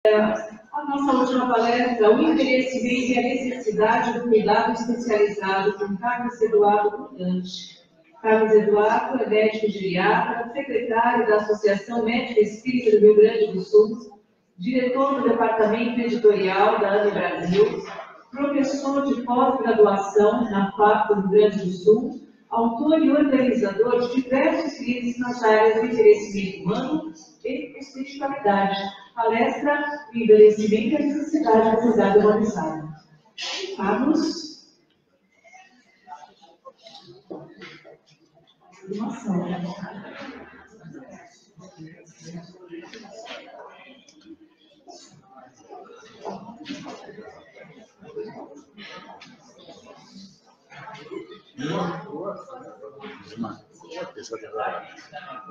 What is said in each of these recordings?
A nossa última palestra, o envelhecimento e a necessidade do cuidado especializado com Carlos Eduardo Brugante. Carlos Eduardo é médico geriatra, secretário da Associação Médica Espírita do Rio Grande do Sul, diretor do Departamento Editorial da ANE Brasil, professor de pós-graduação na FAP do Rio Grande do Sul, autor e organizador de diversos livros nas áreas do envelhecimento humano e espiritualidade. Palestra o envelhecimento e a necessidade da sociedade humanizada. Carlos.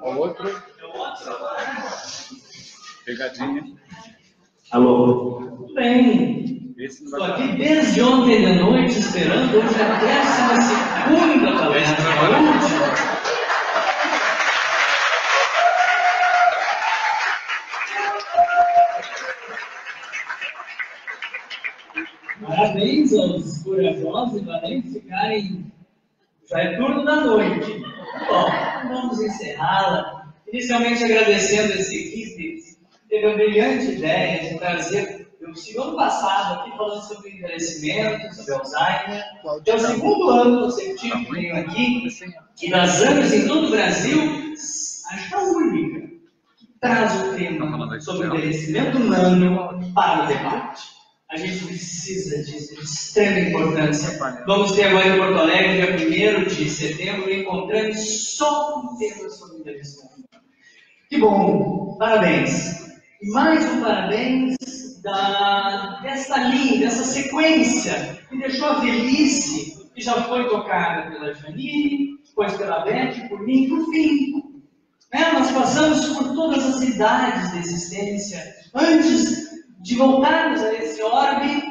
O outro. Pegadinha. Alô? Tudo bem. Estou aqui desde ontem da noite esperando. Hoje é a 12ª palestra. A última. Parabéns aos corajosos e valentes ficarem. Já é turno da noite. Bom, vamos encerrá-la. Inicialmente agradecendo essa equipe, teve a brilhante ideia de trazer. Eu estive ano passado aqui falando sobre envelhecimento, sobre Alzheimer. É o segundo ano consecutivo que venho aqui, e das anos em todo o Brasil, acho que é a única que traz o tema sobre envelhecimento humano para o debate. A gente precisa disso, de extrema importância. Vamos ter agora em Porto Alegre, dia 1º de setembro, encontrando só um tema sobre envelhecimento. Que bom, parabéns. E mais um parabéns dessa linha, dessa sequência, que deixou a velhice, que já foi tocada pela Janine, depois pela Beth, por mim, por fim. Nós passamos por todas as idades da existência, antes de voltarmos a esse orbe,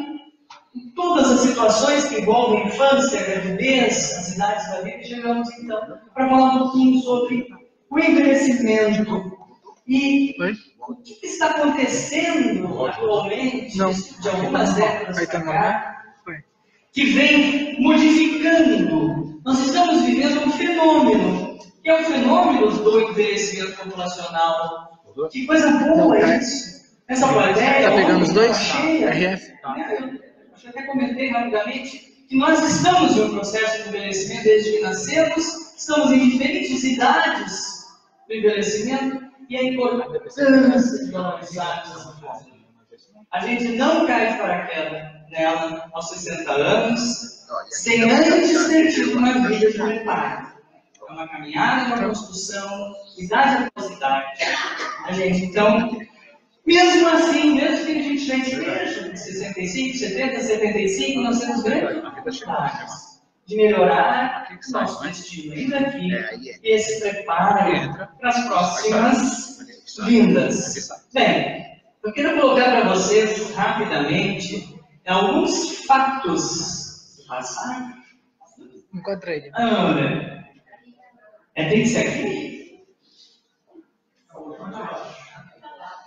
em todas as situações que envolvem a infância, a gravidez, as idades da vida, e chegamos então para falar um pouquinho sobre o envelhecimento e o que está acontecendo atualmente, de algumas décadas para cá, que vem modificando. Nós estamos vivendo um fenômeno, que é o fenômeno do envelhecimento populacional. Que coisa boa é isso! Essa plateia, tá pegando os dois? Cheia, RF? Eu até comentei rapidamente que nós estamos em um processo de envelhecimento desde que nascemos, estamos em diferentes idades do envelhecimento e a importância de valorizar essa fase. A gente não cai de paraquedas nela aos 60 anos, sem antes ter tido uma vida de preparo. É uma caminhada, uma construção, idade após idade. A gente, então, mesmo assim, mesmo que a gente já esteja de 65, 70, 75, nós temos grandes dificuldades de melhorar nosso destino ainda aqui e se preparar para as próximas vindas. Bem, eu quero colocar para vocês rapidamente alguns fatos. Passar? Encontrei. Tem que ser aqui?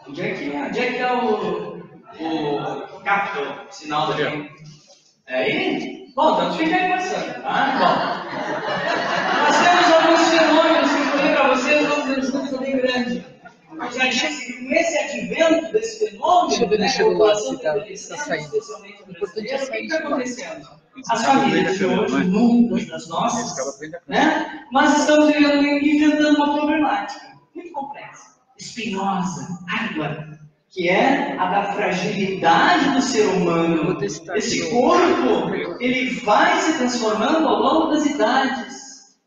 Onde é que é o capto, o sinal daqui? É aí? Bom, então fica aí passando, tá? Bom. Nós temos alguns fenômenos que eu falei para vocês, vamos ver um bem grande. Eu já disse que com esse advento desse fenômeno, deixa eu lá essa saída. O importante é sair. O que está acontecendo? As famílias de hoje, muitas das nossas, nós estamos enfrentando uma problemática muito complexa, espinhosa, árdua, que é a da fragilidade do ser humano. Esse corpo, ele vai se transformando ao longo das idades.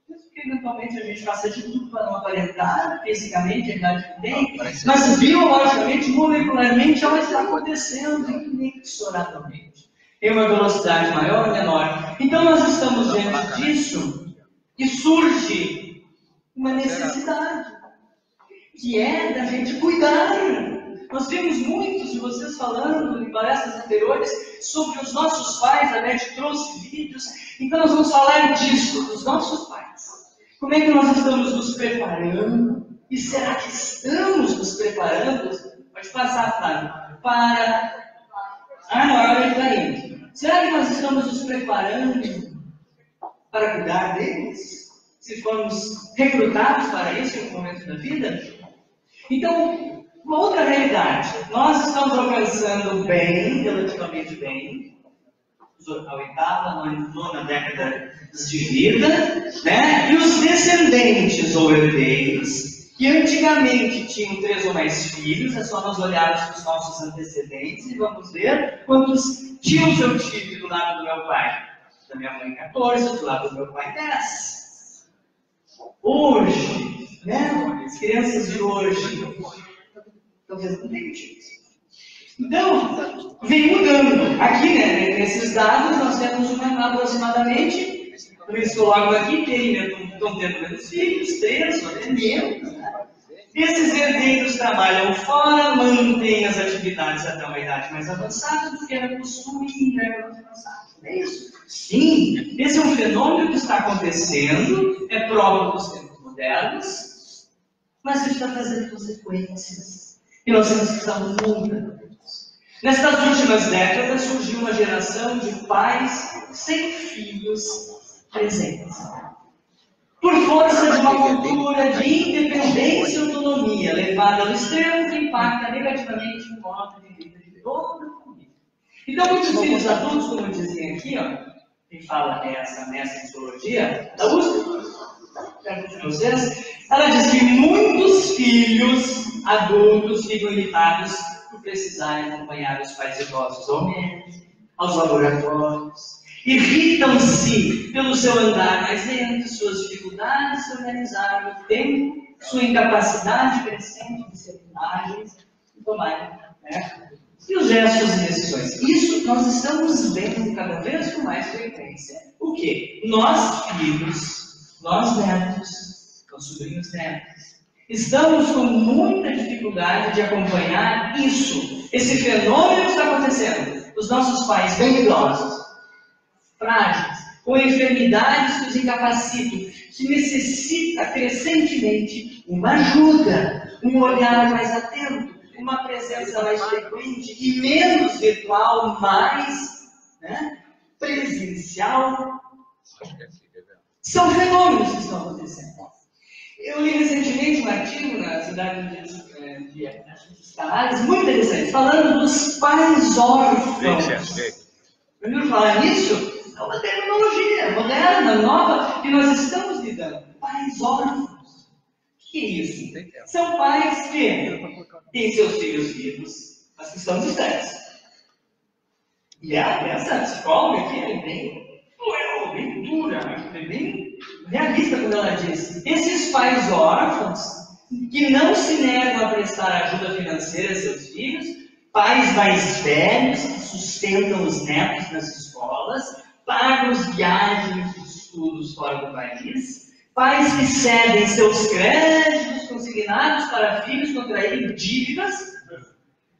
Porque eventualmente a gente faça de tudo para não aparentar fisicamente a idade que tem, mas biologicamente, molecularmente, ela está acontecendo inexoravelmente. Tem uma velocidade maior ou menor. Então nós estamos diante disso e surge uma necessidade, que é da gente cuidar. Nós vimos muitos de vocês falando em palestras anteriores sobre os nossos pais, a Beth trouxe vídeos, então nós vamos falar disso, dos nossos pais. Como é que nós estamos nos preparando? E será que estamos nos preparando Pode passar, Flávio. Não, agora ele está indo. Será que nós estamos nos preparando para cuidar deles? Se formos recrutados para isso em algum momento da vida? Então, uma outra realidade. Nós estamos alcançando bem, relativamente bem, a oitava, nona década de vida, né? E os descendentes ou herdeiros, que antigamente tinham 3 ou mais filhos, é só nós olharmos para os nossos antecedentes e vamos ver quantos tios eu tive do lado do meu pai. Da minha mãe, 14, do lado do meu pai, 10. Hoje, né? As crianças de hoje, talvez não tenham tios. Então, vem mudando. Aqui, né, nesses dados, nós temos aproximadamente, eles colocam aqui, estão tendo menos filhos, 3 ou até menos. Né? Esses herdeiros trabalham fora, mantêm as atividades até uma idade mais avançada, porque era costume e entrega mais avançada. É isso? Sim, esse é um fenômeno que está acontecendo, é próprio dos tempos modernos, mas isso está trazendo consequências. E nós temos que estar muito atentos. Nestas últimas décadas surgiu uma geração de pais sem filhos presentes. Por força de uma cultura de independência e autonomia levada ao extremo que impacta negativamente o modo de vida de toda a família. Então, muitos filhos adultos, como dizem aqui, quem fala nessa psicologia, da USP, ela diz que muitos filhos adultos ficam irritados por precisarem acompanhar os pais idosos ao médico, aos laboratórios. Irritam-se pelo seu andar mais lento, suas dificuldades de se organizar no tempo, sua incapacidade crescente de ser ágeis e tomarem, né? E os gestos e decisões. Isso nós estamos vendo cada vez com mais frequência. O quê? Nós, filhos, nós netos, nós sobrinhos netos, estamos com muita dificuldade de acompanhar isso, esse fenômeno que está acontecendo. Os nossos pais bem idosos, frágeis, com enfermidades que os incapacitam, que necessita crescentemente uma ajuda, um olhar mais atento, uma presença mais frequente e menos virtual, mais, né, presencial. São fenômenos que estão acontecendo. Eu li recentemente um artigo na cidade de Canais, muito interessante, falando dos pais órfãos. Primeiro falar nisso, é uma terminologia moderna, nova, que nós estamos lidando. Pais órfãos. O que é isso? São pais que têm seus filhos vivos, mas que estão distantes. E essa psicóloga aqui é bem dura, é bem realista quando ela diz: esses pais órfãos que não se negam a prestar ajuda financeira a seus filhos, pais mais velhos que sustentam os netos nas escolas, pagam as viagens de estudos fora do país, pais que cedem seus créditos consignados para filhos contraírem dívidas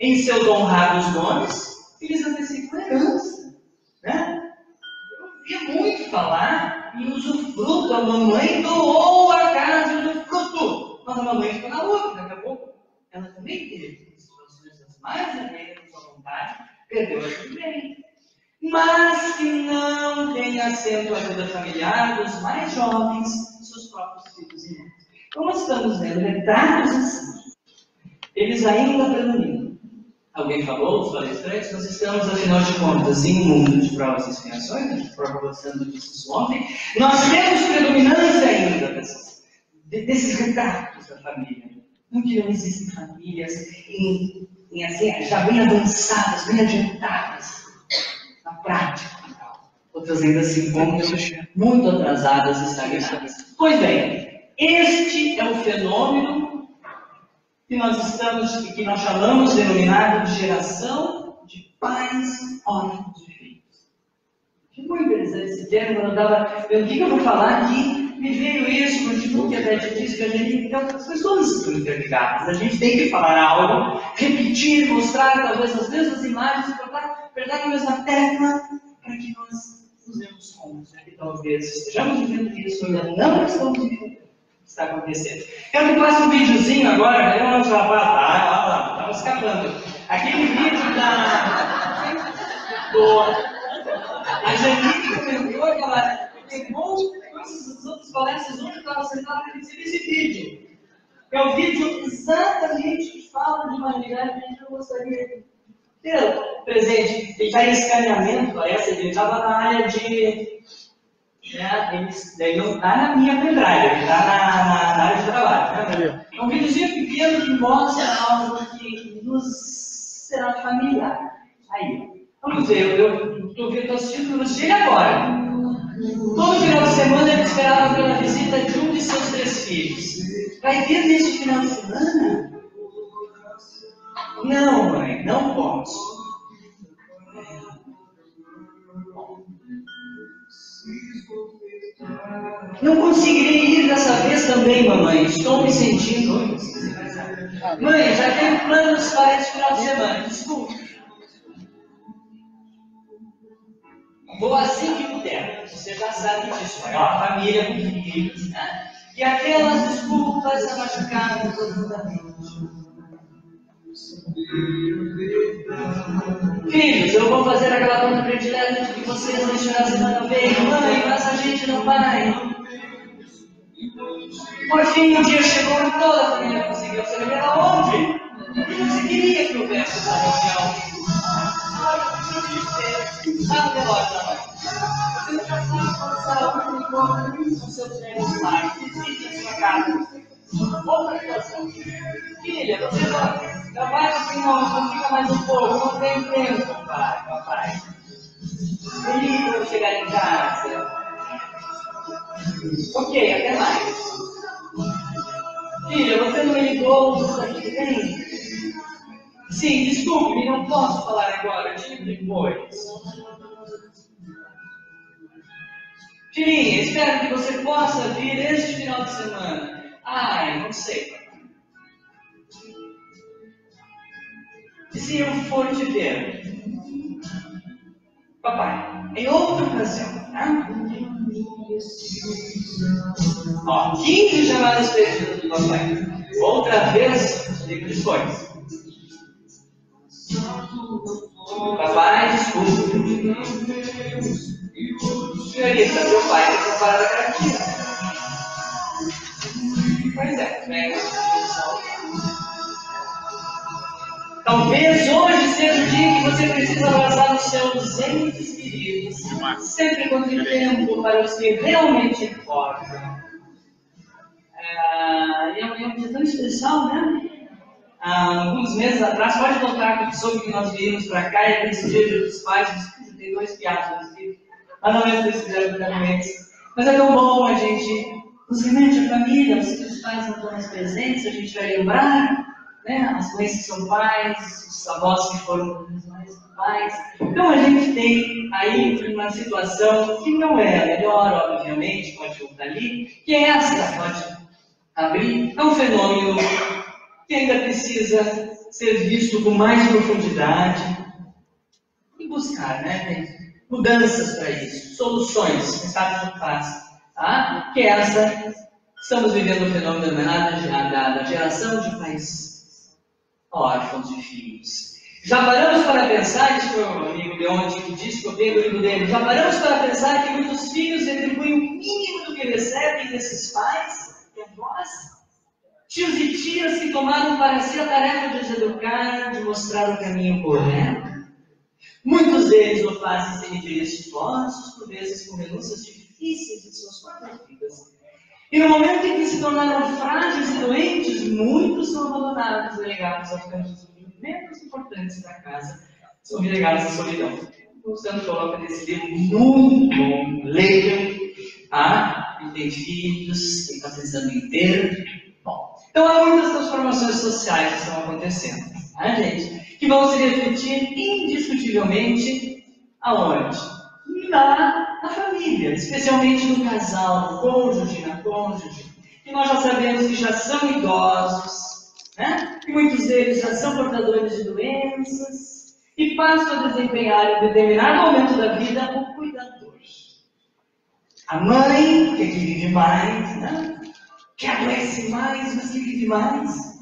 em seus honrados nomes, eles antecipam a herança. Né? Eu ouvia muito falar em usufruto. A mamãe doou a casa e usufruto, mas a mamãe ficou na outra, daqui a pouco ela também teve situações mais ou menos à vontade, perdeu a sua bem. Mas que não tem assento à ajuda familiar dos mais jovens, seus próprios filhos e netos. Então nós estamos vendo retratos assim. Eles ainda predominam. Alguém falou, os palestrantes, nós estamos, afinal de contas, em um mundo de provas e expiações, a gente prova conversando disso ontem, nós temos predominância ainda desses retratos da família. Onde não existem famílias assim, já bem avançadas, bem adiantadas na prática. Outras ainda se encontram muito atrasadas e estagnadas. Pois bem, este é o fenômeno que nós chamamos, denominado de geração de pais órfãos de filhos. É muito interessante esse termo, quando eu estava vendo o que eu vou falar aqui, me veio isso, porque a Beth disse que a gente, então, as pessoas estão interligadas, a gente tem que falar algo, repetir, mostrar talvez as mesmas imagens, pegar a mesma tecla, para que nós nos demos conta, que talvez estejamos vivendo isso, ainda não estamos vivendo. está acontecendo. Quero que passe um videozinho agora, né? Onde ela fala, estava escapando. Aquele vídeo a Janine comentou que ela pegou coisas dos outros palestras onde estava sentado e disse esse vídeo. É o vídeo exatamente que fala de uma realidade que eu gostaria de ter presente. Ele está em escaneamento, parece, ele estava na área de. Daí não está na minha pendrive, ele está na área de trabalho. Né? É um videozinho pequeno que mostra algo que nos será familiar. Aí, vamos ver, eu estou assistindo no dia agora. Todo final de semana ele esperava pela visita de um de seus 3 filhos. Vai ter neste final de semana? Não, mãe, não posso. Não conseguirei ir dessa vez também, mamãe. Estou me sentindo. Mãe, já tenho planos para este final de semana. Desculpe. Vou assim que puder. Você já sabe disso. É uma família com filhos, né? E aquelas desculpas a machucaram profundamente. Filhos, eu vou fazer aquela conta predileta de que vocês neste final de semana veem. Mãe, mas a gente não vai. Por fim, o dia chegou e toda a família conseguiu se reunir aonde? E você queria que houvesse essa reunião? Ah, no relógio da mãe. Você não já sabe passar o encontro com seus velhos pais. Visite a sua casa. Outra situação. Filha, você já vai assim, não fica mais um pouco. Não tem tempo, papai. Feliz por chegar em casa. Ok, até mais. Filha, você não me ligou no daqui que vem? Sim, desculpe, não posso falar agora, digo depois. Filhinha, espero que você possa vir este final de semana. Ai, não sei. E se eu for te ver? Papai, em outra ocasião, tá? Ó, 15 chamadas perdidas do papai. Outra vez, digo depois. Papai, desculpe. Senhorita, meu pai tem que parar da garantia. Pois é, bem. Talvez hoje seja o dia que você precisa abraçar os seus entes queridos. Sempre encontre tempo para os que realmente importam. É um dia tão especial, né? Alguns meses atrás, pode notar que soube que nós viemos para cá e aquele dia dos pais, tem 2 piados no filho. Mas não é que eles fizeram brincadeira. Mas é tão bom a gente nos reunir a família, os pais não estão mais presentes, a gente vai lembrar, né? As mães que são pais, os avós que foram mães pais. Então a gente tem aí uma situação que não é a melhor, obviamente, pode voltar ali, que é essa, pode abrir. É um fenômeno que ainda precisa ser visto com mais profundidade e buscar, né? Mudanças para isso, soluções, quem sabe não faz, tá? Que essa, estamos vivendo um fenômeno denominado da geração de pais órfãos de filhos. Já paramos para pensar, isso foi um amigo de ontem que disse que eu peguei o livro dele, já paramos para pensar que muitos filhos retribuem o mínimo do que recebem desses pais e avós? Tios e tias que tomaram para si a tarefa de os educar, de mostrar o caminho correto. Muitos deles o fazem sem interesses esforços, por vezes com renúncias difíceis de suas próprias vidas. E no momento em que se tornaram frágeis e doentes, muitos são abandonados, relegados aos cantos menos importantes da casa, são relegados à solidão. O Santo coloca nesse livro muito bom, leiam, tá? Quem tem filhos, quem está precisando em ter. Bom, então há muitas transformações sociais que estão acontecendo, tá, gente? Que vão se refletir indiscutivelmente aonde? Na família, especialmente no casal, no cônjuge, na cônjuge, que nós já sabemos que já são idosos, né? Que muitos deles já são portadores de doenças e passam a desempenhar em determinado momento da vida o cuidador. A mãe, que vive mais, né? que adoece mais, mas que vive mais.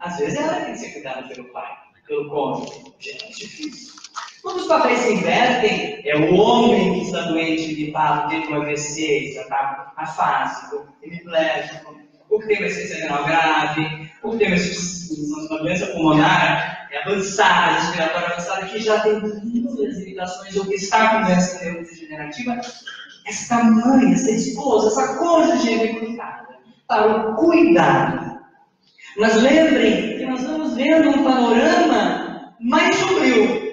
Às vezes ela tem que ser cuidada pelo pai, pelo cônjuge. É difícil. Quando os papéis se invertem, é o homem que está doente, gripado, teve um AVC, já está afásico, hemiplégico, o que tem uma essência renal grave, o que tem uma doença pulmonar avançada, respiratória avançada, que já tem inúmeras limitações, ou que está com doença neurodegenerativa. Esta mãe, essa esposa, essa cônjuge é cuidada para o cuidado. Mas lembrem que nós estamos vendo um panorama mais sombrio,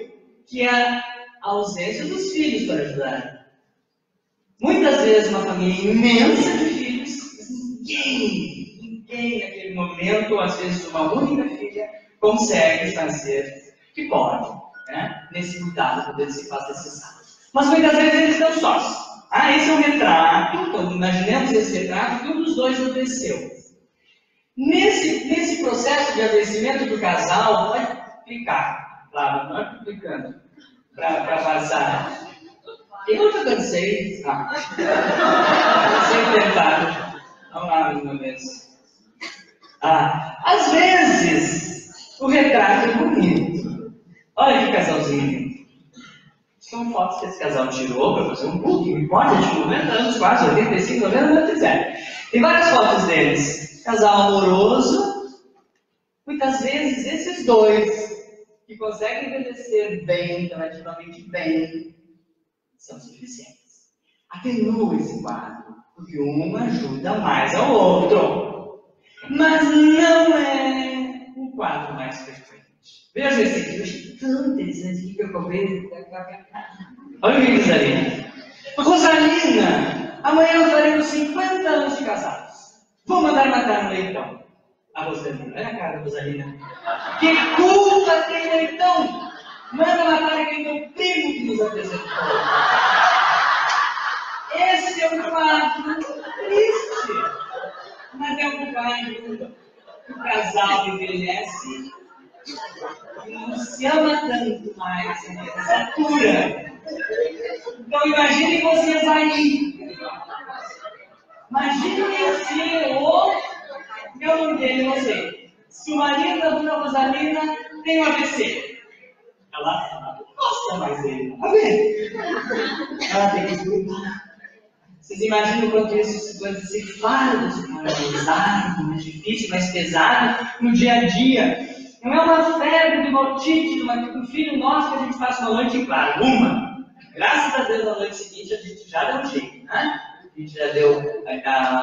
que é a ausência dos filhos para ajudar. Muitas vezes uma família imensa de filhos, ninguém naquele momento, às vezes uma única filha, consegue fazer o que pode, né? Nesse cuidado, quando ele se faz necessário. Mas muitas vezes eles estão sós. Esse é um retrato, então imaginemos esse retrato que um dos dois adoeceu. Nesse processo de adoecimento do casal, pode clicar, claro, não é clicando, para passar. Eu já cansei. Sem tentar. Vamos lá, uma vez. Às vezes, o retrato é bonito. Olha que casalzinho. São fotos que esse casal tirou para fazer um book, não importa, de 90 anos, quase 85, 90 anos, quiser. Tem várias fotos deles. Casal amoroso. Muitas vezes, esses dois que conseguem envelhecer bem, relativamente bem, são suficientes. Atenua esse quadro, porque um ajuda mais ao outro. Mas não é o quadro mais perfeito. Veja esse aqui, eu achei tão interessante que eu comprei. Olha o que diz ali. Rosalina, amanhã faremos 50 anos de casados. Vou mandar matar no leitão. A Rosalina, olha a cara da Rosalina. Que culpa tem leitão? Manda matar aquele meu primo que nos apresentou. Esse é um quadro triste, mas é um quadro que o casal envelhece e não se ama tanto mais nessa altura. Então imaginem vocês aí. Imaginem assim, eu não dele, não sei. Se o marido da dona Rosalina tem um AVC, ela não gosta mais dele. Tá vendo? Ela tem que cuidar. Vocês imaginam o quanto isso se pode ser fardo, mais difícil, mais pesado no dia a dia. Não é uma febre de mortite, um filho nosso que a gente passa uma noite em claro. Graças a Deus, na noite seguinte a gente já deu um jeito, né? A gente já deu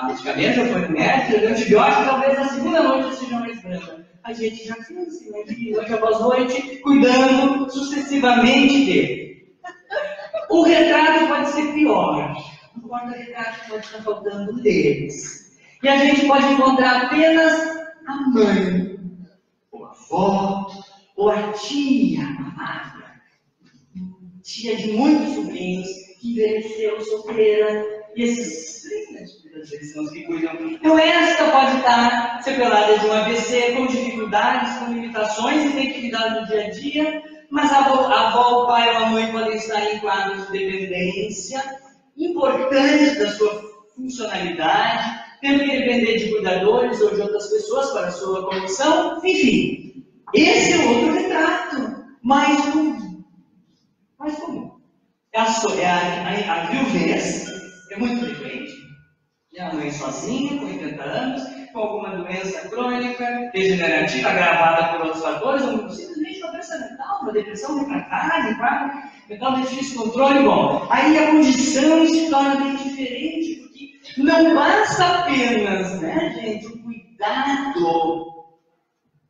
medicamento, já foi no médico, já deu antibiótico, talvez na segunda noite seja mais branda. A gente já cansa, noite após noite, cuidando sucessivamente dele. O retrato pode ser pior. O porta-retrato pode estar faltando um deles. E a gente pode encontrar apenas a mãe, ou a avó, ou a tia amada. Tia de muitos sobrinhos, que envelheceu solteira. E esses muitas vezes são os que cuidam. Então esta pode estar separada de um AVC, com dificuldades, com limitações e tem que cuidar do dia a dia. Mas a avó, o pai ou a mãe podem estar em quadros de dependência importantes da sua funcionalidade, tendo que depender de cuidadores ou de outras pessoas para a sua condição. Enfim, esse é outro retrato mais comum. Mais comum. A viuvez é muito frequente. É a mãe sozinha, com 80 anos, com alguma doença crônica, degenerativa, agravada por outros fatores, ou simplesmente uma doença mental, uma depressão refratária, um mental de difícil controle. Bom, aí a condição se torna bem diferente, porque não basta apenas, né, gente, o cuidado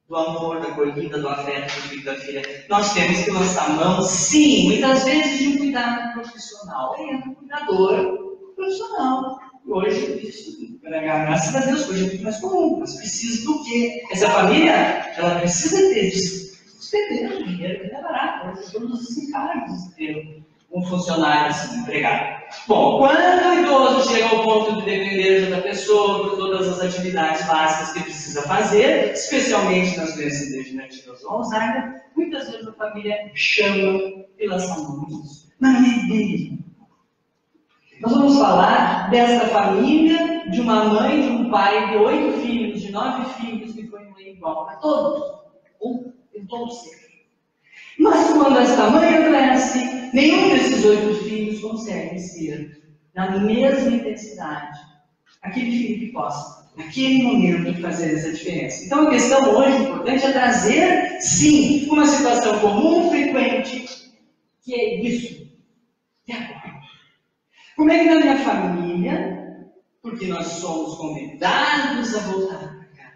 do amor, da acolhida, do afeto do filho e da filha. Nós temos que lançar mão, sim, muitas vezes de um cuidado profissional. Um cuidador profissional. Hoje, isso, graças a Deus, hoje é muito mais comum. Mas precisa do quê? Essa família, ela precisa ter despender dinheiro, que não é barato. Nós temos os encargos de ter um funcionário assim, empregado. Bom, quando o idoso chega ao ponto de depender da pessoa por todas as atividades básicas que precisa fazer, especialmente nas doenças degenerativas do Alzheimer, muitas vezes a família chama e lança mão disso. Mas não é dele. Nós vamos falar dessa família de uma mãe, de um pai, de 8 filhos, de 9 filhos, que foi mãe igual para todos, ou em todo ser. Mas quando esta mãe cresce, nenhum desses 8 filhos consegue ser, na mesma intensidade, aquele filho que possa, naquele momento, fazer essa diferença. Então a questão hoje importante é trazer, sim, uma situação comum, frequente, que é isso. E agora? Como é que na minha família, porque nós somos convidados a voltar para cá,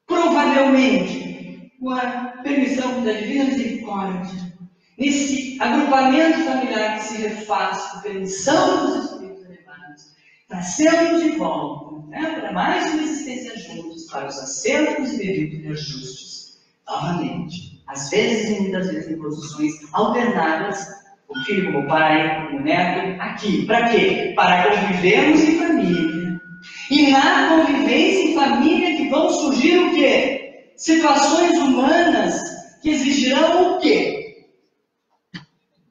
provavelmente, com a permissão da Divina Misericórdia, nesse agrupamento familiar que se refaz com permissão dos Espíritos elevados, trazemos de volta, para mais uma existência juntos, para os acertos e devidos ajustes, novamente, às vezes e muitas vezes em posições alternadas, o filho como pai, como neto, aqui. Para quê? Para convivermos em família. E na convivência em família que vão surgir o quê? Situações humanas que exigirão o quê?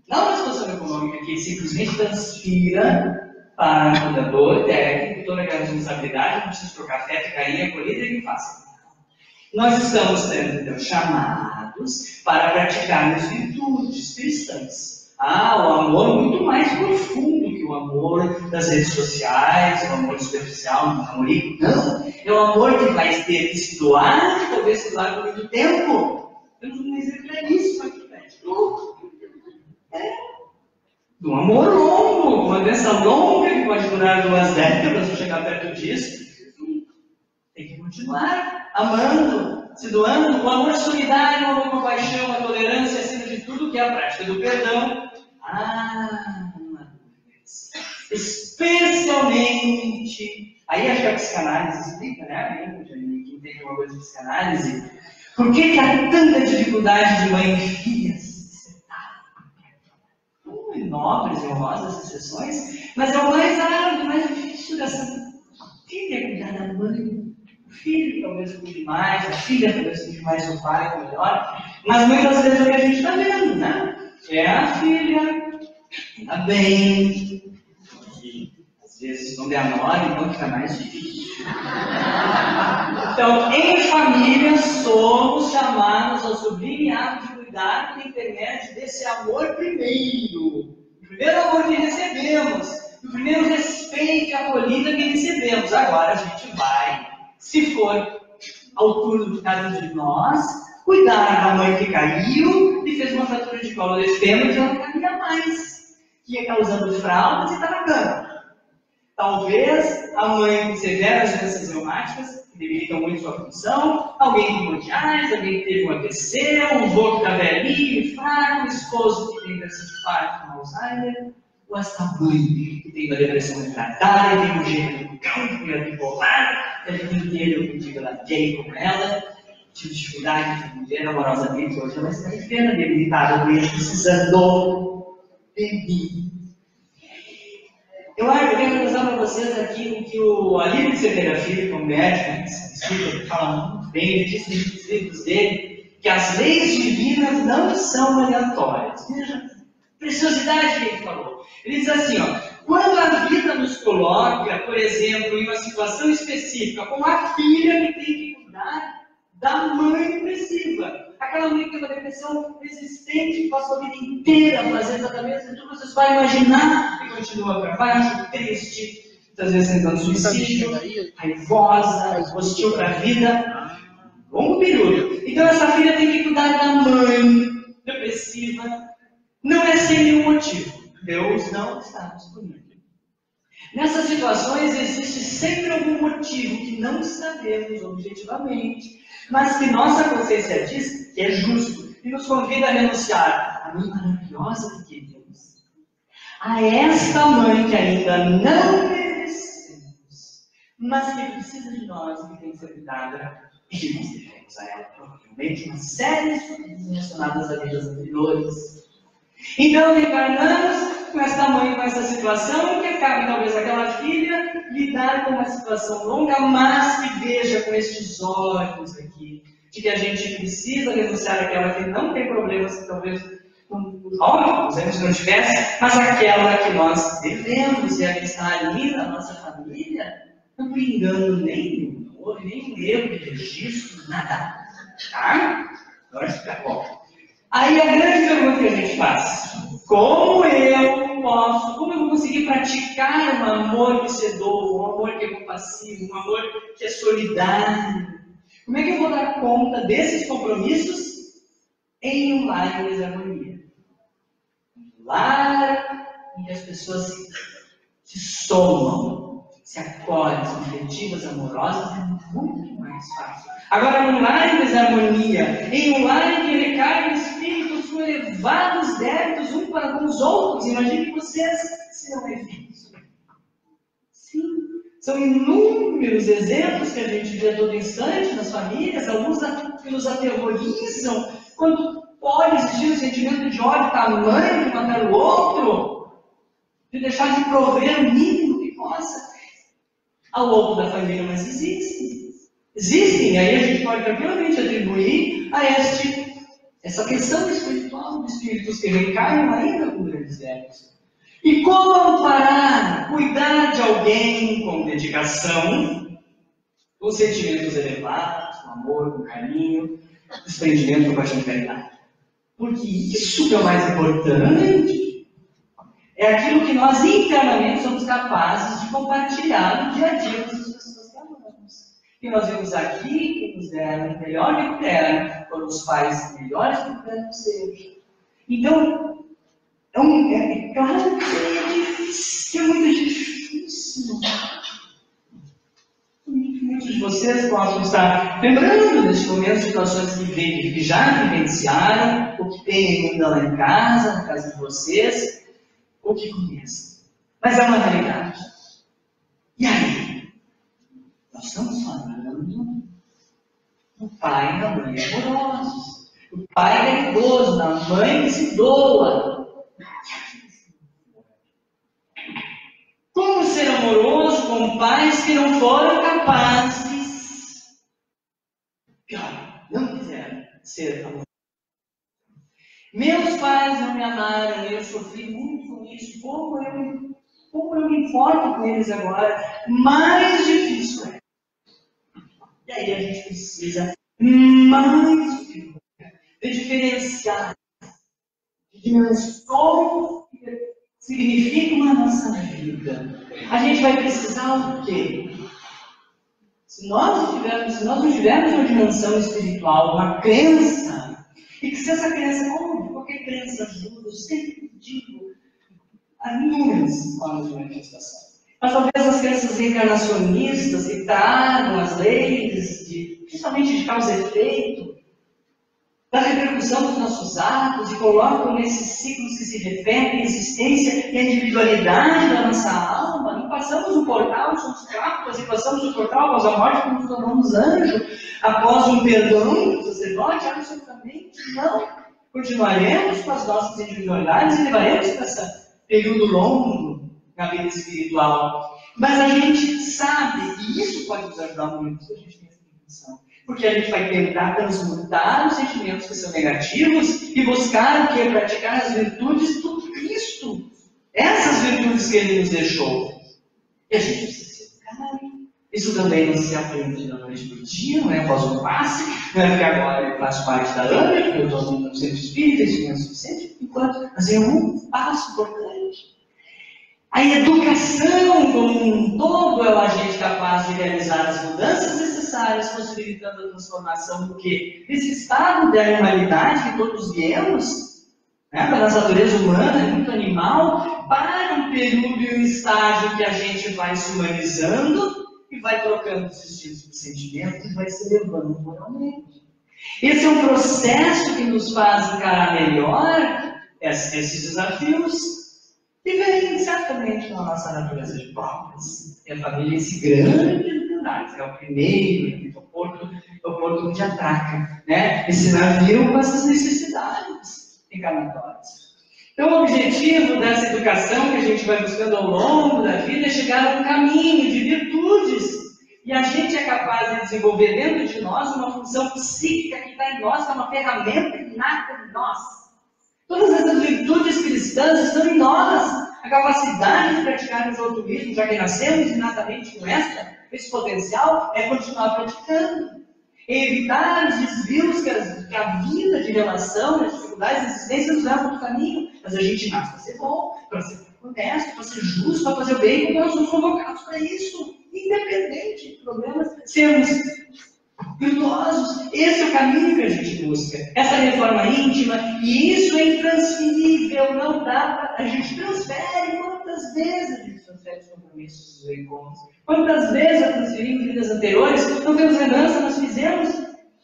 Não uma situação econômica que simplesmente transfira para o cuidador, técnico, toda aquela responsabilidade, não precisa trocar café, carinha, acolhida e faça. Nós estamos sendo, então, chamados para praticarmos virtudes cristãs. O amor muito mais profundo que o amor das redes sociais, o amor superficial, o namorico. Não, é o amor que vai ter que se doar, que talvez se doar por muito tempo. Temos um exemplo claríssimo aqui, de um amor longo, uma bênção longa que pode durar 2 décadas ou chegar perto disso. Tem que continuar amando, se doando. O amor solidário, o amor com paixão, a tolerância, acima de tudo, que é a prática do perdão. Especialmente, aí acho que a psicanálise explica, né? Quem tem alguma coisa de psicanálise, por que há tanta dificuldade de mãe e filhas? Nobres e honrosas exceções, mas é o mais árduo, mais difícil dessa filha é cuidar da mãe. O filho talvez cuide mais, a filha talvez cuide mais do pai, ou melhor, mas muitas vezes é o que a gente está vendo, né? É a filha, está bem, e às vezes não demora, então fica mais difícil. Então, em família, somos chamados ao sublime ato de cuidar pela internet desse amor primeiro. O primeiro amor que recebemos, o primeiro respeito e acolhida que recebemos. Agora a gente vai, se for ao turno de cada um de nós, cuidar da mãe que caiu e fez uma fratura de colo de fêmur que ela não cabia mais, que ia causando fraldas e está na cama. Talvez a mãe com severas doenças reumáticas, que debilitam muito sua função, alguém com hemorroides, alguém que teve um AVC, um avô que está velhinho, fraco, um esposo que tem doença de parto com Alzheimer, ou essa mãe que tem uma depressão refratária, tem um gênero cão, que é bipolar, que a vida inteira eu digo ela gay como ela, tive dificuldade de viver amorosamente, hoje ela está enferma, debilitada, precisando de mim. Eu quero mostrar para vocês aqui o que o Alírio de Cerveira Filho, que é um médico, que fala muito bem, ele disse nos livros dele, que as leis divinas não são aleatórias. Veja, preciosidade que ele falou. Ele diz assim, quando a vida nos coloca, por exemplo, em uma situação específica, como a filha que tem que cuidar da mãe depressiva. Aquela mãe que tem uma depressão resistente, que passou a vida inteira fazendo exatamente tudo que vocês vão imaginar, que continua para baixo, triste, muitas vezes tentando suicídio, raivosa, hostil para a vida, longo período. Então essa filha tem que cuidar da mãe depressiva, não é sem nenhum motivo. Deus não está disponível. Nessas situações existe sempre algum motivo que não sabemos objetivamente, mas que nossa consciência diz que é justo e nos convida a renunciar à mãe maravilhosa que queremos, a esta mãe que ainda não merecemos, mas que precisa de nós e que tem que ser cuidada e que nós devemos a ela, provavelmente uma série de coisas relacionadas a vidas anteriores. Então, reencarnamos com esta mãe, com essa situação, que cabe talvez aquela filha lidar com uma situação longa, mas que veja com estes olhos aqui, de que a gente precisa renunciar àquela que não tem problemas, que talvez óbvio, se não tivesse, mas aquela que nós devemos e a que está ali na nossa família, não tem engano nenhum, não houve nenhum erro de registro, nada. Tá? Agora fica bom. Aí a grande pergunta que a gente faz: como eu vou conseguir praticar um amor que se doa, um amor que é compassivo, um amor que é solidário? Como é que eu vou dar conta desses compromissos em um lar em desarmonia? Um lar em que as pessoas se somam, se acolhem, são afetivas, amorosas, é muito mais fácil. Agora, num lar em desarmonia, em um lar em que recaem espíritos com elevados débitos uns para com os outros, imagine vocês se não é isso. Sim, são inúmeros exemplos que a gente vê a todo instante nas famílias, alguns que nos aterrorizam, quando pode existir um sentimento de ódio tamanho de matar o outro, de deixar de prover o mínimo que possa ao outro da família, mas existem. Existem, aí a gente pode tranquilamente atribuir a essa questão espiritual de espíritos que recaem ainda com grandes débitos. E como amparar, cuidar de alguém com dedicação, com sentimentos elevados, com amor, com carinho, desprendimento, com paixão e caridade? Porque isso que é o mais importante. É aquilo que nós internamente somos capazes de compartilhar no dia a dia com as pessoas que amamos. E nós vemos aqui que nos deram o melhor que puderam, foram os pais melhores que puderam ser. Então, é claro que é difícil, é muito difícil. Muitos de vocês possam estar lembrando neste momento situações que já vivenciaram, ou que têm ainda lá em casa, na casa de vocês, ou que conhecem. Mas é uma realidade. E aí? Nós estamos falando do pai e da mãe amorosos. O pai é idoso, da mãe que se doa. Como ser amoroso com pais que não foram capazes, não quiseram ser amorosos? Meus pais não me amaram, eu sofri muito com isso. Como eu me importo com eles agora? Mais difícil é. E aí a gente precisa mais de diferenciar, de dimensões que significam a nossa vida. A gente vai precisar o quê? Se nós não tivermos uma dimensão espiritual, uma crença, e que se essa crença, como qualquer crença ajuda, eu sempre digo, há inúmeras formas de manifestação. Mas talvez as crenças reencarnacionistas que tragam as leis, principalmente de causa e efeito, da repercussão dos nossos atos e colocam nesses ciclos que se repetem, a existência e a individualidade da nossa alma. Não passamos o portal, somos cápsulas, e passamos o portal após a morte, como nos tornamos anjo, após um perdão do sacerdote, absolutamente não. Continuaremos com as nossas individualidades e levaremos para esse período longo na vida espiritual. Mas a gente sabe, e isso pode nos ajudar muito, se a gente tem essa intenção. Porque a gente vai tentar transmutar os sentimentos que são negativos e buscar o que? Praticar as virtudes do Cristo. Essas virtudes que Ele nos deixou. E a gente precisa se educar. Isso também não se aprende da noite para o dia, não é após um passe, não é porque agora eu faço parte da ANA, porque eu estou no centro espírita, isso não é suficiente, enquanto, mas é um passo importante. A educação como um todo é o agente capaz de realizar as mudanças necessárias, possibilitando a transformação do quê? Desse estado de animalidade que todos viemos, da nossa natureza humana, muito animal, para um período e um estágio que a gente vai se humanizando e vai trocando os estilos de sentimentos e vai se levando moralmente. Esse é um processo que nos faz encarar melhor esses desafios. E vem certamente na nossa natureza de provas. E a família, esse grande lugar, é o primeiro, é o porto onde atraca, né? Esse navio com essas necessidades encarnatórias. Então, o objetivo dessa educação que a gente vai buscando ao longo da vida é chegar a um caminho de virtudes. E a gente é capaz de desenvolver dentro de nós uma função psíquica que está em nós, que é uma ferramenta inata em nós. Todas virtudes cristãs estão em nós. A capacidade de praticarmos o altruísmo, já que nascemos inatamente com esse potencial, é continuar praticando. É evitar os desvios que a vida de relação, as dificuldades da existência nos levam para o caminho. Mas a gente nasce para ser bom, para ser honesto, para ser justo, para fazer o bem, porque nós somos convocados para isso. Independente de problemas, sermos virtuosos. Esse é o caminho que a gente busca. Essa reforma íntima, e isso é intransferível, não dá para... A gente transfere. Quantas vezes a gente transfere os compromissos dos encontros? Quantas vezes já transferimos vidas anteriores? Não temos lembrança, nós fizemos.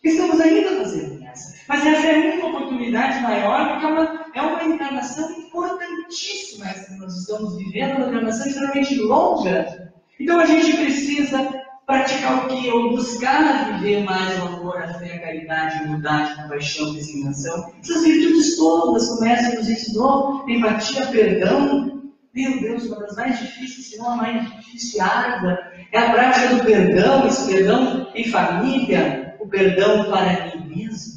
Estamos ainda fazendo essa. Mas essa é uma oportunidade maior, porque é uma encarnação importantíssima essa que nós estamos vivendo, uma encarnação extremamente longa. Então a gente precisa praticar o quê? Ou buscar viver mais o amor, a fé, a caridade, a humildade, a compaixão, a resignação. Essas virtudes todas, como essa que nos ensinou, empatia, perdão. Meu Deus, uma das mais difíceis, se não a mais difícil árdua, é a prática do perdão, esse perdão em família, o perdão para mim mesmo.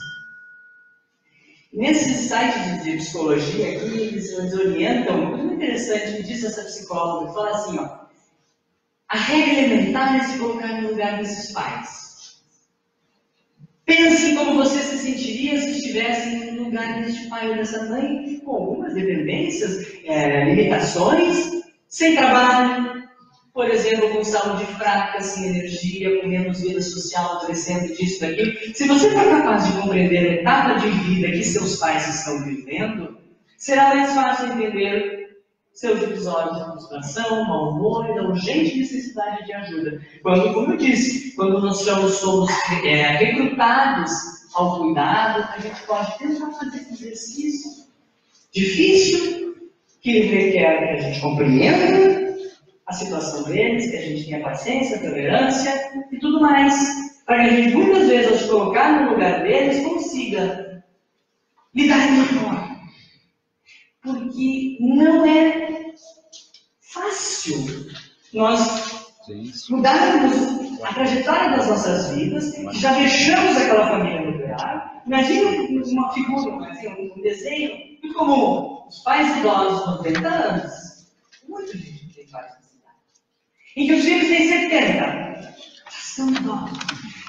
Nesse site de psicologia aqui, eles orientam, muito interessante, me diz essa psicóloga, fala assim, ó, a regra elementar é se colocar no lugar desses pais. Pense como você se sentiria se estivesse no lugar deste pai ou dessa mãe, com algumas dependências, limitações, sem trabalho, por exemplo, com saúde fraca, sem energia, com menos vida social, adoecendo disso, daquilo. Se você for capaz de compreender a etapa de vida que seus pais estão vivendo, será mais fácil entender seus episódios de frustração, mau humor e da urgente necessidade de ajuda. Quando, como eu disse, quando nós somos recrutados ao cuidado, a gente pode tentar fazer esse exercício difícil, que requer que a gente compreenda a situação deles, que a gente tenha paciência, tolerância e tudo mais, para que a gente muitas vezes, ao se colocar no lugar deles, consiga lidar melhor. Porque não é fácil nós mudarmos a trajetória das nossas vidas, já deixamos aquela família nuclear. Imagina uma figura, um desenho muito comum. Os pais idosos de 90 anos, muita gente tem pais na cidade, em que os filhos têm 70, já são idosos,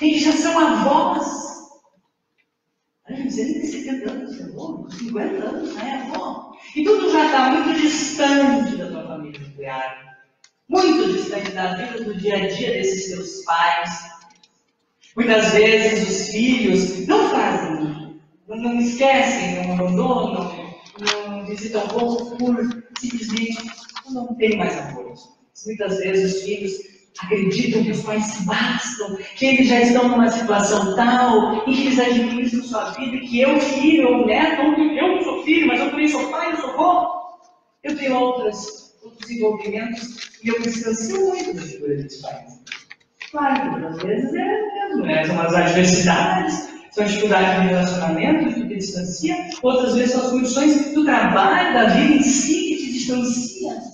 em que já são avós. Você nem tem 70 anos, é bom, 50 anos, já é avó. E tudo já está muito distante da tua família nuclear, muito distante da vida do dia a dia desses teus pais. Muitas vezes os filhos não fazem, não esquecem, não abandonam, não visitam pouco por simplesmente não terem mais amor. Muitas vezes os filhos acreditam que os pais se bastam, que eles já estão numa situação tal em que eles administram sua vida, que eu, filho, ou neto, ou eu não sou filho, mas eu também sou pai, eu sou avó. Eu tenho outros envolvimentos e eu me distancio muito da figura dos pais. Claro que às vezes é mesmo, né? São as adversidades, são dificuldades de relacionamento que te distancia, outras vezes são as condições do trabalho, da vida em si que te distancia.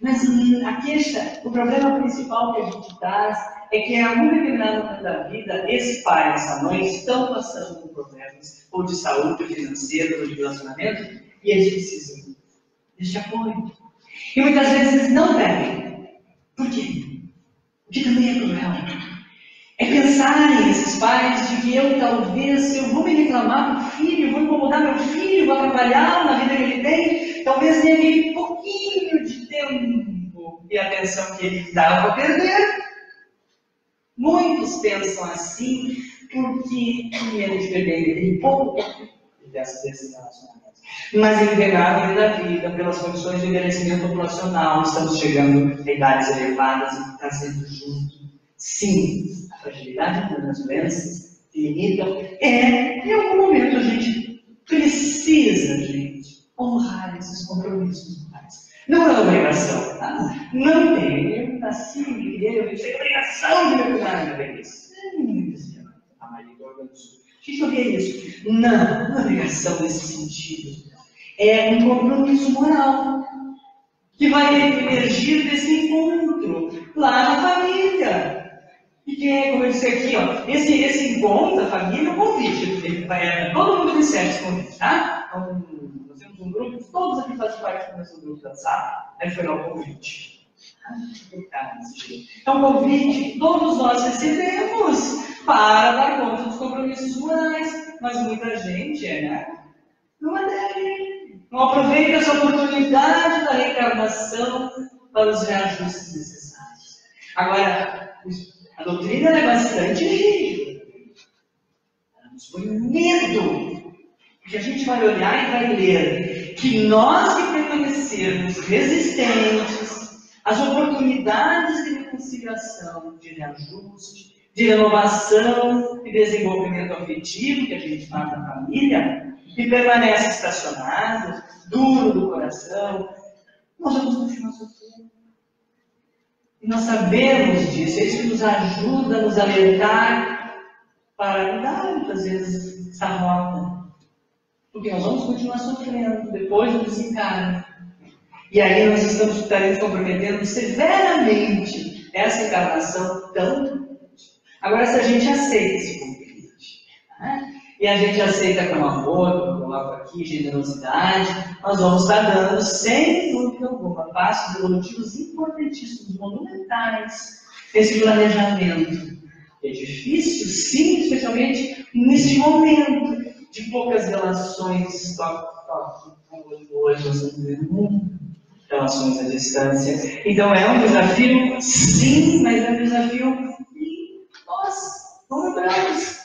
Mas a queixa, o problema principal que a gente traz é que em algum determinado momento da vida, esse pai e essa mãe estão passando por problemas, ou de saúde, ou financeiro, ou de relacionamento, e eles precisam deste apoio. E muitas vezes eles não devem. Por quê? Porque também é cruel. É pensarem esses pais de que eu talvez, se eu vou me reclamar do filho, vou incomodar meu filho, vou atrapalhar na vida que ele tem, talvez tenha aquele pouquinho de tempo e atenção que ele estava a perder. Muitos pensam assim porque tem medo de perder aquele pouco tempo desses relacionamentos. Mas em determinado da vida, pelas condições de envelhecimento populacional, estamos chegando a idades elevadas e trazendo junto. Sim, a fragilidade das doenças que limitam em algum momento a gente precisa, gente, honrar esses compromissos. Não é obrigação, tá? Não tem. Eu nasci, me criei, eu tenho obrigação de me cuidar da minha velhice. A Maria do Rio Grande do Sul. A gente não vê isso. Não é obrigação nesse sentido. É um compromisso moral que vai emergir desse encontro lá na família. E quem é, como eu disse aqui, ó, esse encontro da família é um convite. Todo mundo recebe esse convite, tá? nós temos um grupo, todos aqui fazem parte do mesmo grupo da WhatsApp, aí foi lá o convite. É um convite que todos nós recebemos para dar conta dos compromissos humanos, mas muita gente não adere, não aproveita essa oportunidade da reencarnação para os reajustes necessários. Agora, a doutrina é bastante rígida. Ela nos põe medo, porque a gente vai olhar e vai ler que nós que permanecermos resistentes às oportunidades de reconciliação, de reajuste, de renovação e desenvolvimento afetivo que a gente faz na família, que permanece estacionado, duro do coração, nós vamos continuar sofrendo. E nós sabemos disso, é isso que nos ajuda a nos alertar para mudar muitas vezes essa rota. Porque nós vamos continuar sofrendo depois do desencarne. E aí nós estaremos comprometendo severamente essa encarnação tão. Agora, se a gente aceita esse convite, e a gente aceita com amor, como eu coloco aqui, generosidade, nós vamos estar dando, sem dúvida alguma, passos evolutivos importantíssimos, monumentais, nesse planejamento. É difícil, sim, especialmente nesse momento de poucas relações, toque, hoje nós estamos vivendo relações à distância. Então é um desafio, sim, mas é um desafio que nós não lembramos,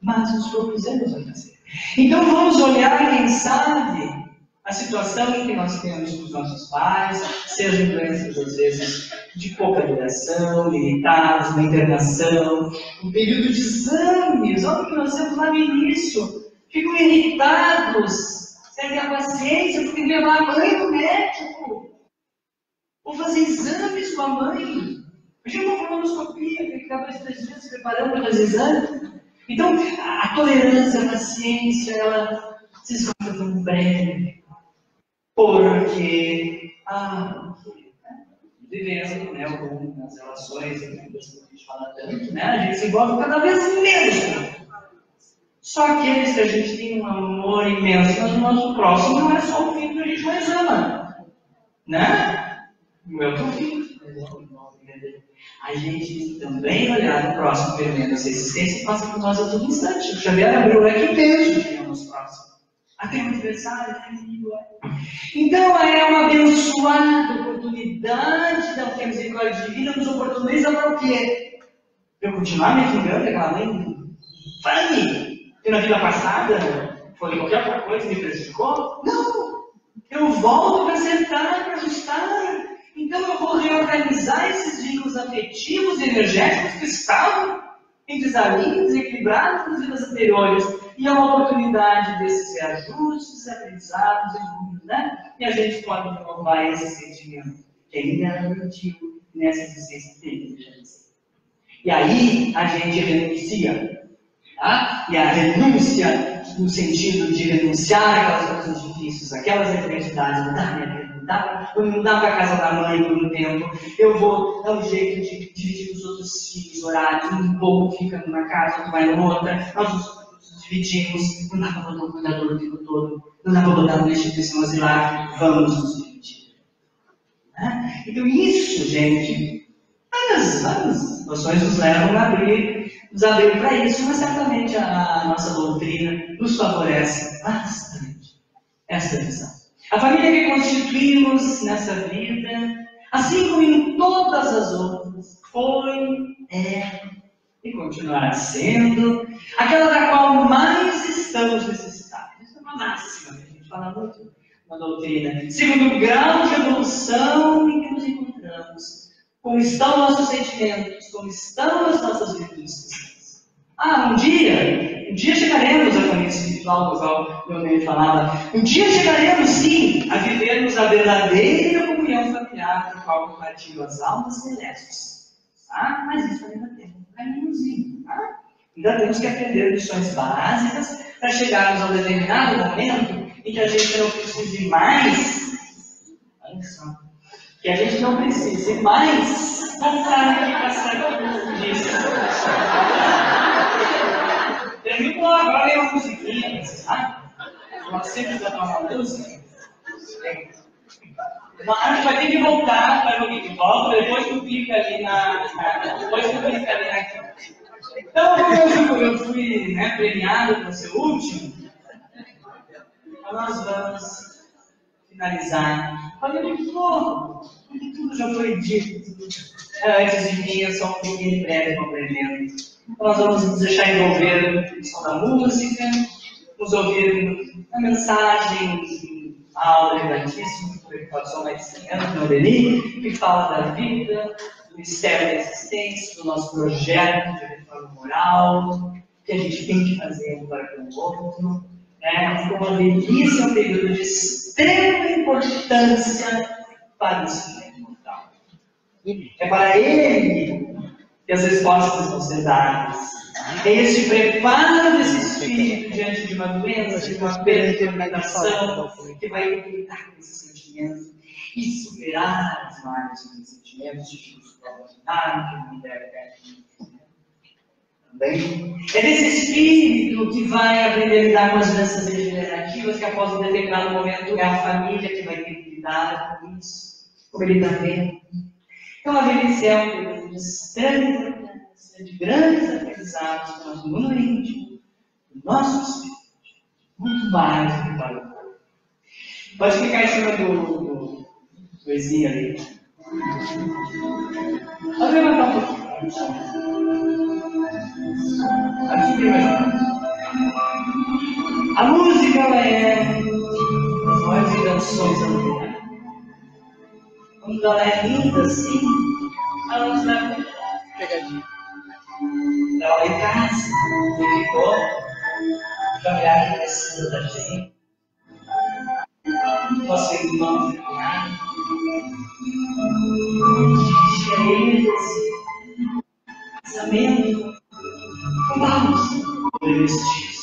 mas nos propusemos a fazer. Então vamos olhar, quem sabe, a situação em que nós temos com os nossos pais, sejam doenças às vezes de pouca duração, limitadas, uma internação, um período de exames, olha o que nós temos lá no início, ficam irritados, perdem a paciência, porque tem que levar a mãe no médico, ou fazer exames com a mãe. Imagina uma colonoscopia, tem que ficar 2, 3 dias se preparando para fazer exame. Então, a tolerância, a paciência, ela se esgota tão breve. Porque, vivendo, nas relações, que a gente fala tanto, a gente se envolve cada vez menos. Só aqueles que a gente tem um amor imenso, mas o nosso próximo não é só o filho que a gente mais ama. O meu teu filho. A gente também olhar no próximo perdendo essa existência e passa por nós a todo instante. O Xavier abriu o leque inteiro de o nosso próximo. Até o aniversário, até o amigo. Então é uma abençoada oportunidade da misericórdia divina, nos oportuniza para o quê? Eu continuar me vingando daquela mãe? Fale! E na vida passada foi qualquer outra coisa que me prejudicou? Não! Eu volto para acertar, para ajustar. Então eu vou reorganizar esses vínculos afetivos e energéticos que estavam em desalinhos, desequilibrados nas vidas anteriores. E é uma oportunidade desses reajustes, aprendizados, e a gente pode renovar esse sentimento que ainda não mentiu nessa existência dele. E aí a gente renuncia. E a renúncia, no sentido de renunciar aquelas coisas difíceis, aquelas adversidades, mudar minha vida, vou mudar para a casa da mãe por um tempo, eu vou dar um jeito de dividir os outros filhos, horários, um pouco fica numa casa, outro vai noutra, nós nos dividimos, não dá para botar um cuidador o tempo todo, não dá para botar uma instituição asilar, vamos nos dividir. Então isso, gente, as noções nos levam a nos abrir para isso, mas certamente a nossa doutrina nos favorece bastante essa visão. A família que constituímos nessa vida, assim como em todas as outras, foi, e continuará sendo aquela da qual mais estamos necessitados. Isso é uma máxima que a gente fala muito na doutrina. Segundo o grau de evolução em que nos encontramos, como estão nossos sentimentos, como estão as nossas virtudes. Um dia chegaremos à família espiritual, do qual meu amigo falava. Um dia chegaremos, sim, a vivermos a verdadeira comunhão familiar, do qual compartilham as almas celestes. Mas isso ainda tem um caminhozinho. Ainda temos que aprender lições básicas para chegarmos a um determinado momento em que a gente não precise mais. Olha só. Que a gente não precise mais voltar aqui para passar disso. Terminou, agora é uma musiquinha, sabe? Nós sempre cantar uma música. Acho que vai ter que voltar para o que volta, depois tu clica ali depois tu clica ali na. Então, como eu fui premiado para ser o último, então nós vamos finalizar. Falando de novo, porque tudo já foi dito. Antes de mim, eu sou um pequeno breve compreendendo. Então, nós vamos nos deixar envolver no som da música, nos ouvir a mensagem, a aula relevantíssima que o pastor vai ensinando no Denis, que fala da vida, do mistério da existência, do nosso projeto de reforma moral, que a gente tem que fazer um para com o outro. Como a velhice é um período de extrema importância para o ensino moral. É para ele que as respostas vão ser dadas. É esse preparo desse espírito diante de uma doença, de uma determinação, que vai lidar com esse sentimento e superar as marcas dos sentimentos de justo que não deve também. É desse espírito que vai aprender a lidar com as doenças degenerativas, que após um determinado momento é a família que vai ter que lidar com isso, como ele está vendo. Então, a velhice é um período de extrema importância, de grandes aprendizados para o mundo íntimo, do nosso espírito, muito mais do que para o corpo. Pode ficar em cima do poesia ali. Pode levantar um pouquinho. Aqui tem mais um. A música é as maiores canções da humanidade. Quando ela é linda assim, ela nos dá pegadinha. Ela lá em casa, no licor, familiar que precisa da gente. Nosso irmão familiar. Pensamento. Vamos investir.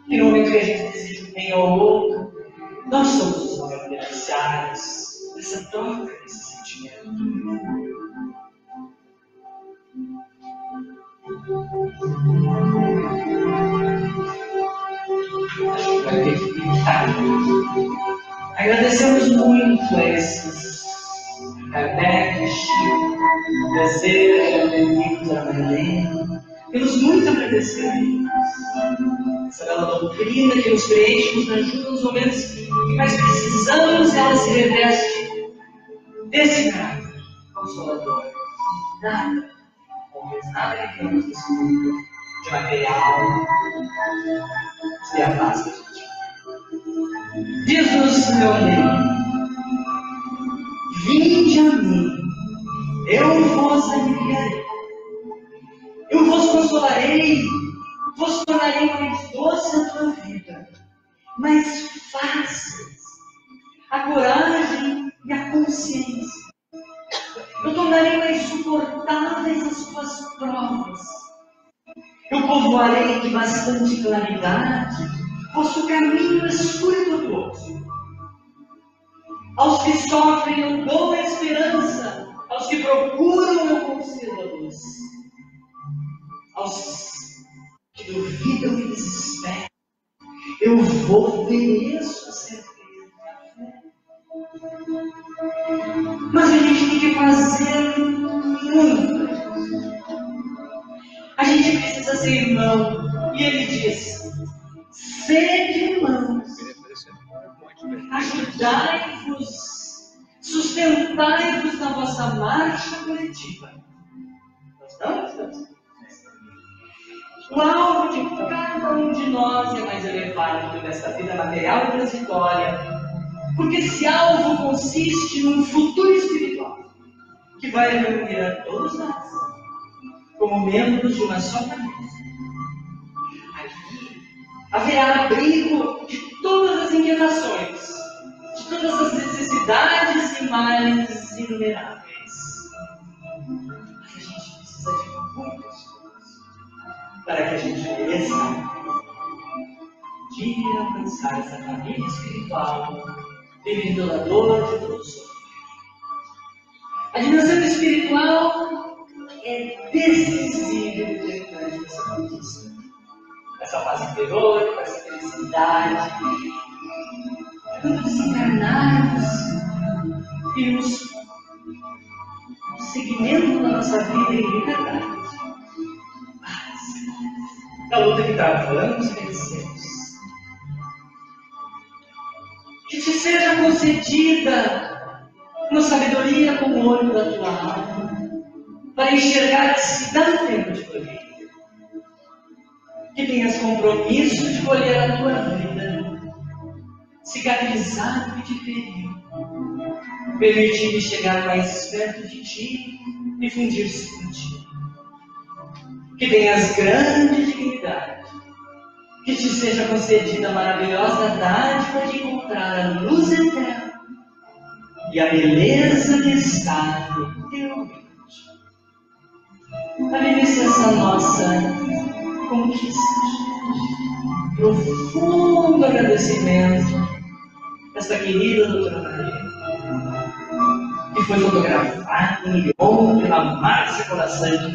E no momento que a gente deseja um bem ao outro, nós somos os maiores beneficiários dessa troca, desse sentimento. Acho que vai ter que pintar. Agradecemos muito a esses Kardec, Chico, Bezerra, Benedito, Amelém. Temos muito a agradecer a eles. Essa bela doutrina que nos preenche, nos ajuda nos momentos que mais precisamos, ela se reveste desse caráter consolador. Nada, talvez nada que temos nesse mundo de material se afasta de ti. Diz-nos, meu amigo, vinde a mim, eu vos aliviarei. Eu vos consolarei, vos tornarei mais doce a tua vida, mais fáceis a coragem e a consciência. Eu tornarei mais suportáveis as tuas provas. Eu povoarei de bastante claridade vosso caminho escuro e tortuoso. Aos que sofrem eu dou a esperança, aos que procuram eu concedo a luz. Aos que duvidam e desesperam, eu vou ofereço a certeza da fé. Mas a gente tem que fazer muito. A gente precisa ser irmão. E ele diz: sede irmãos, ajudai-vos, sustentai-vos na vossa marcha coletiva. Nós estamos. O alvo de cada um de nós é mais elevado nessa vida material e transitória, porque esse alvo consiste num futuro espiritual que vai reunir a todos nós como membros de uma só família. Aqui haverá abrigo de todas as inquietações, de todas as necessidades e males inumeráveis. Mas a gente precisa de muitas para que a gente mereça de alcançar essa família espiritual, libertador de todos os sofrimentos. A dimensão espiritual é decisiva e determinante dessa conquista. Essa paz interior, essa felicidade felicidade. Quando desencarnarmos e o segmento da nossa vida em liberdade. A luta que travamos, vencemos. Que te seja concedida uma sabedoria com o olho da tua alma, para enxergar se dá tempo de colher. Que tenhas compromisso de colher a tua vida, cicatrizado e diferido, permitir-lhe chegar mais perto de ti e fundir-se contigo. Que tenhas grande dignidade, que te seja concedida a maravilhosa dádiva de encontrar a luz eterna e a beleza de estar no teu mente. Agradeça essa nossa conquista. Profundo agradecimento a esta querida doutora Maria, que foi fotografada em Lyon pela Márcia Coração de